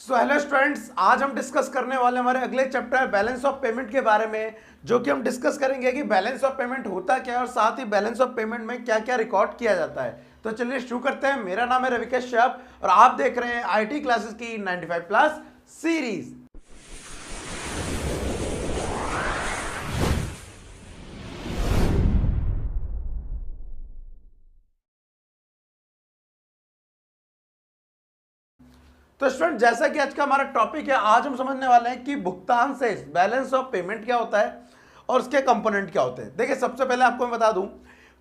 So hello students, आज हम discuss करने वाले हमारे अगले चैप्टर बैलेंस ऑफ पेमेंट के बारे में, जो कि हम डिस्कस करेंगे कि बैलेंस ऑफ पेमेंट होता क्या है और साथ ही बैलेंस ऑफ पेमेंट में क्या क्या रिकॉर्ड किया जाता है। तो चलिए शुरू करते हैं। मेरा नाम है रविकेश श्याम और आप देख रहे हैं आईटी क्लासेस की 95 प्लस सीरीज। तो स्टूडेंट, जैसा कि आज का हमारा टॉपिक है, आज हम समझने वाले हैं कि भुगतान से बैलेंस ऑफ पेमेंट क्या होता है और उसके कंपोनेंट क्या होते हैं। देखिए, सबसे पहले आपको मैं बता दूं,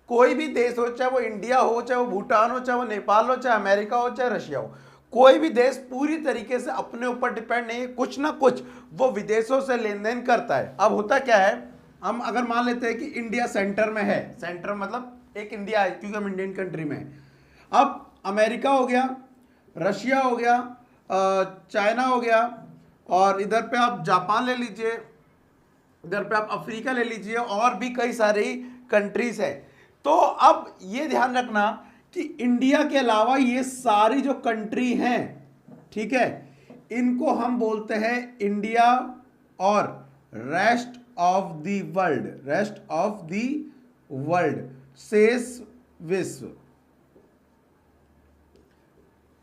कोई भी देश हो, चाहे वो इंडिया हो, चाहे वो भूटान हो, चाहे वो नेपाल हो, चाहे अमेरिका हो, चाहे रशिया हो, कोई भी देश पूरी तरीके से अपने ऊपर डिपेंड नहीं है। कुछ ना कुछ वो विदेशों से लेन देन करता है। अब होता क्या है, हम अगर मान लेते हैं कि इंडिया सेंटर में है, सेंटर मतलब एक इंडिया है क्योंकि हम इंडियन कंट्री में हैं। अब अमेरिका हो गया, रशिया हो गया, चाइना हो गया, और इधर पे आप जापान ले लीजिए, इधर पे आप अफ्रीका ले लीजिए, और भी कई सारी कंट्रीज है। तो अब ये ध्यान रखना कि इंडिया के अलावा ये सारी जो कंट्री हैं, ठीक है, इनको हम बोलते हैं इंडिया और rest of the world, rest of the world, शेष विश्व,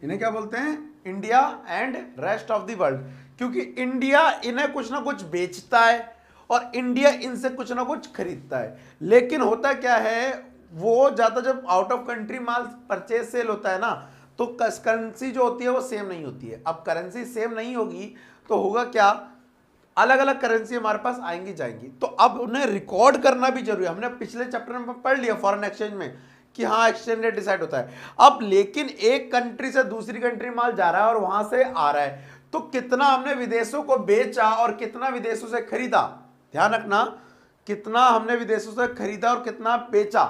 इन्हें क्या बोलते हैं? India and rest of the world. क्योंकि इंडिया इन्हें कुछ ना कुछ बेचता है और इंडिया इनसे कुछ ना कुछ खरीदता है। लेकिन होता क्या है, वो ज्यादा जब out of country mall purchase sale होता है ना, तो करेंसी जो होती है वो सेम नहीं होती है। अब करेंसी सेम नहीं होगी तो होगा क्या, अलग अलग करेंसी हमारे पास आएंगी जाएंगी। तो अब उन्हें रिकॉर्ड करना भी जरूरी है। हमने पिछले चैप्टर में पढ़ लिया फॉरेन एक्सचेंज में कि हाँ, एक्सचेंज रेट डिसाइड होता है। अब लेकिन एक कंट्री से दूसरी कंट्री माल जा रहा है और वहां से आ रहा है, तो कितना हमने विदेशों को बेचा और कितना विदेशों से खरीदा, ध्यान रखना, कितना हमने विदेशों से खरीदा और कितना बेचा,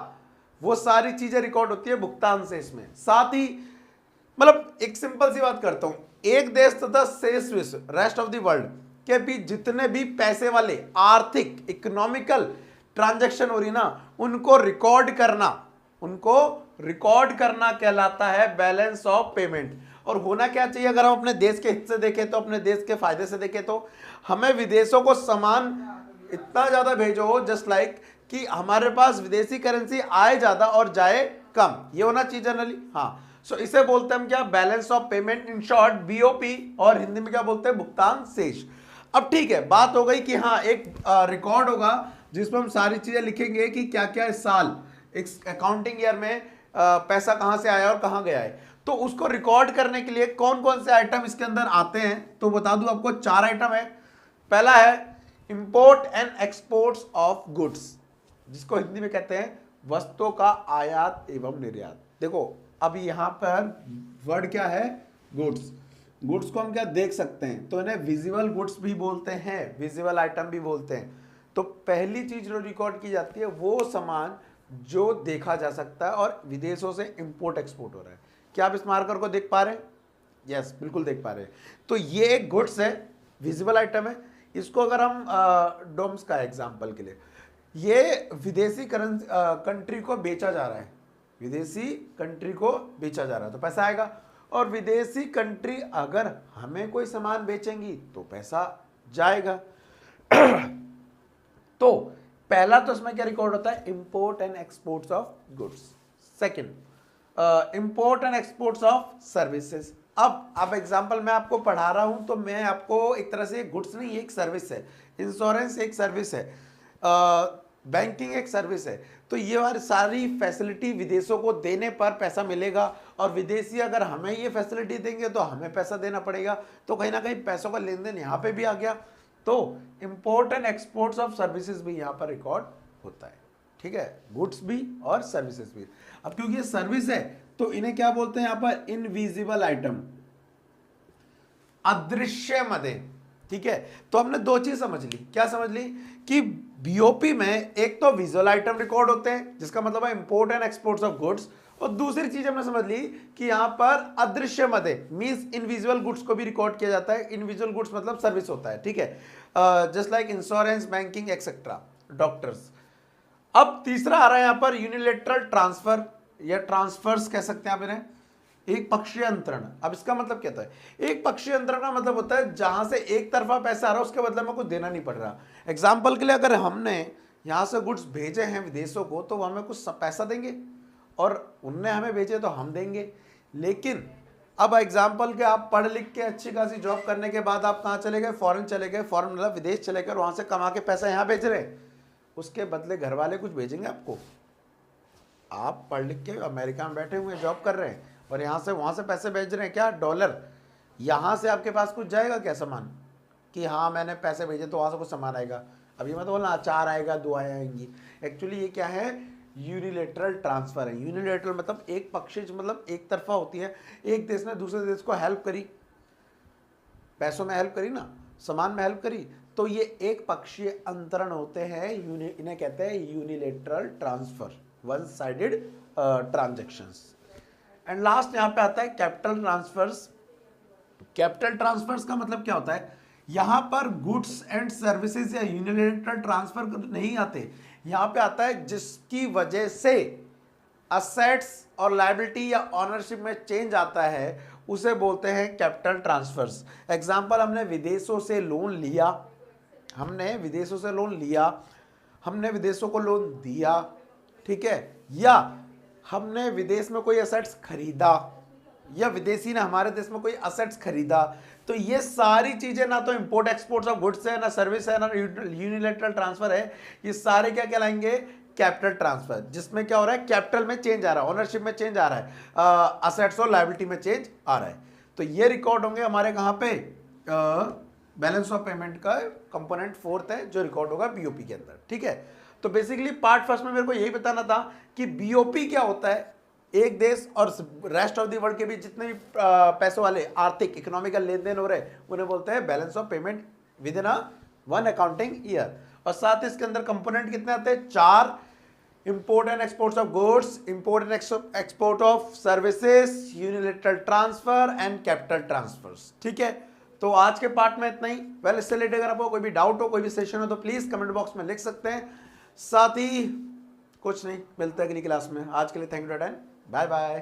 वो सारी चीजें रिकॉर्ड होती है भुगतान से। इसमें साथ ही मतलब एक सिंपल सी बात करता हूं, एक देश तथा शेष विश्व, रेस्ट ऑफ द वर्ल्ड के बीच जितने भी पैसे वाले आर्थिक इकोनॉमिकल ट्रांजैक्शन हो रही ना, उनको रिकॉर्ड करना कहलाता है बैलेंस ऑफ पेमेंट। और होना क्या चाहिए, अगर हम अपने देश के हित से देखें, तो अपने देश के फायदे से देखें, तो हमें विदेशों को सामान इतना ज्यादा भेजो जस्ट लाइक कि हमारे पास विदेशी करेंसी आए ज्यादा और जाए कम, ये होना चाहिए जनरली। हाँ, सो इसे बोलते हैं हम क्या, balance of payment, in short BOP, और हिंदी में क्या बोलते हैं, भुगतान शेष। अब ठीक है, बात हो गई कि हाँ, एक रिकॉर्ड होगा जिसमें हम सारी चीजें लिखेंगे कि क्या क्या इस साल एक अकाउंटिंग ईयर में पैसा कहां से आया और कहां गया है। तो उसको रिकॉर्ड करने के लिए कौन कौन से आइटम इसके अंदर आते हैं, तो बता दूं आपको, 4 आइटम है। पहला है import and exports of goods, जिसको हिंदी में कहते हैं वस्तुओं का आयात एवं निर्यात। देखो, अब यहां पर वर्ड क्या है, गुड्स। गुड्स को हम क्या देख सकते हैं, तो इन्हें विजिबल गुड्स भी बोलते हैं, विजिबल आइटम भी बोलते हैं। तो पहली चीज जो रिकॉर्ड की जाती है वो सामान जो देखा जा सकता है और विदेशों से इंपोर्ट एक्सपोर्ट हो रहा है। क्या आप इस मार्कर को देख पा रहे हैं? यस, बिल्कुल देख पा रहे हैं। तो ये एक गुड्स है, विजिबल आइटम है। इसको अगर हम डोम्स का एग्जांपल के लिए, ये विदेशी कंट्री को बेचा जा रहा है, विदेशी कंट्री को बेचा जा रहा है, तो पैसा आएगा। और विदेशी कंट्री अगर हमें कोई सामान बेचेंगी तो पैसा जाएगा। तो पहला तो इसमें क्या रिकॉर्ड होता है, import and exports of goods. Second, import and exports of services. अब एग्जांपल मैं आपको पढ़ा रहा हूं, तो मैं आपको एक तरह से गुड्स नहीं, एक सर्विस है, इंश्योरेंस एक सर्विस है, बैंकिंग एक सर्विस है। तो ये वाली सारी फैसिलिटी विदेशों को देने पर पैसा मिलेगा, और विदेशी अगर हमें ये फैसिलिटी देंगे तो हमें पैसा देना पड़ेगा। तो कहीं ना कहीं पैसों का लेन देन यहाँ पे भी आ गया। तो import and exports of services भी यहाँ पर रिकॉर्ड होता है, ठीक है, गुड्स भी और सर्विसेज भी। अब क्योंकि ये सर्विस है तो इन्हें क्या बोलते हैं यहाँ पर, इनविजिबल आइटम, अदृश्य मदे, ठीक है। तो हमने 2 चीज समझ ली। क्या समझ ली कि बीओपी में एक तो विजुअल आइटम रिकॉर्ड होते हैं, जिसका मतलब है import and exports of goods, और दूसरी चीज हमने समझ ली कि यहां पर अदृश्य मदे मींस इनविजुअल गुड्स को भी रिकॉर्ड किया जाता है। इनविजुअल गुड्स मतलब सर्विस होता है, ठीक है, just like insurance, banking etcetera, doctors. अब तीसरा आ रहा है यहां पर यूनिलेटरल ट्रांसफर, या ट्रांसफर्स कह सकते हैं आप इन्हें। एक पक्षीय अंतरण। अब इसका मतलब क्या होता है? एक पक्षीय अंतरण का मतलब होता है जहां से एक तरफा पैसा आ रहा है उसके बदले में कुछ देना नहीं पड़ रहा। एग्जाम्पल के लिए अगर हमने यहाँ से गुड्स भेजे हैं विदेशों को तो वो हमें कुछ पैसा देंगे और उनने हमें भेजे तो हम देंगे। लेकिन अब एग्जाम्पल के आप पढ़ लिख के अच्छी खासी जॉब करने के बाद आप कहाँ चले गए? फॉरेन चले गए। फॉरेन मतलब विदेश चले गए और वहाँ से कमा के पैसा यहाँ भेज रहे हैं, उसके बदले घर वाले कुछ भेजेंगे आपको? आप पढ़ लिख के अमेरिका में बैठे हुए जॉब कर रहे हैं और यहाँ से वहाँ से पैसे भेज रहे हैं, क्या डॉलर? यहाँ से आपके पास कुछ जाएगा क्या सामान कि हाँ मैंने पैसे भेजे तो वहाँ से कुछ सामान आएगा? अभी मैं तो बोलना अचार आएगा, दुआएं आएंगी। एक्चुअली ये क्या है? यूनिलेटरल ट्रांसफर है। यूनिलेटरल मतलब एक पक्षीय, मतलब एक तरफा होती है। एक देश ने दूसरे देश को हेल्प करी, पैसों में हेल्प करी ना, सामान में हेल्प करी, तो ये एक पक्षीय अंतरण होते हैं। इन्हें कहते हैं unilateral transfer, one sided transactions. And last यहाँ पे आता है कैपिटल ट्रांसफर्स। कैपिटल ट्रांसफर्स का मतलब क्या होता है? यहां पर गुड्स एंड सर्विसेज या यूनिलेटरल ट्रांसफर नहीं आते, यहां पे आता है जिसकी वजह से असेट्स और लायबिलिटी या ऑनरशिप में चेंज आता है, उसे बोलते हैं कैपिटल ट्रांसफर्स। एग्जांपल, हमने विदेशों से लोन लिया, हमने विदेशों से लोन लिया, हमने विदेशों को लोन दिया, ठीक है, या हमने विदेश में कोई असेट्स खरीदा या विदेशी ने हमारे देश में कोई असेट्स खरीदा, तो ये सारी चीजें ना तो इंपोर्ट एक्सपोर्ट ऑफ गुड्स है, ना सर्विस है, ना यूनिलेटरल ट्रांसफर है। ये सारे क्या कहलाएंगे? कैपिटल ट्रांसफर, जिसमें क्या हो रहा है? कैपिटल में चेंज आ रहा है, ओनरशिप में चेंज आ रहा है, असेट्स और लायबिलिटी में चेंज आ रहा है। तो ये रिकॉर्ड होंगे हमारे कहाँ पे? बैलेंस ऑफ पेमेंट का कंपोनेंट 4th है जो रिकॉर्ड होगा बीओपी के अंदर, ठीक है। तो बेसिकली पार्ट फर्स्ट में मेरे को यही बताना था कि बीओपी क्या होता है। एक देश और रेस्ट ऑफ द वर्ल्ड के बीच जितने भी पैसों वाले आर्थिक इकोनॉमिकल लेन देन हो रहे हैं उन्हें बोलते हैं balance of payment with in one accounting year. और साथ ही इसके अंदर कंपोनेंट कितने आते हैं? 4, import and export of goods, import and export of services, unilateral transfer and capital transfers, ठीक है। तो आज के पार्ट में इतना ही। वेल, इससे रिलेटेड अगर आपको कोई भी डाउट हो, कोई भी सेशन हो तो प्लीज कमेंट बॉक्स में लिख सकते हैं। साथ ही कुछ नहीं, मिलते हैं अगली क्लास में। आज के लिए थैंक यू, बाय बाय।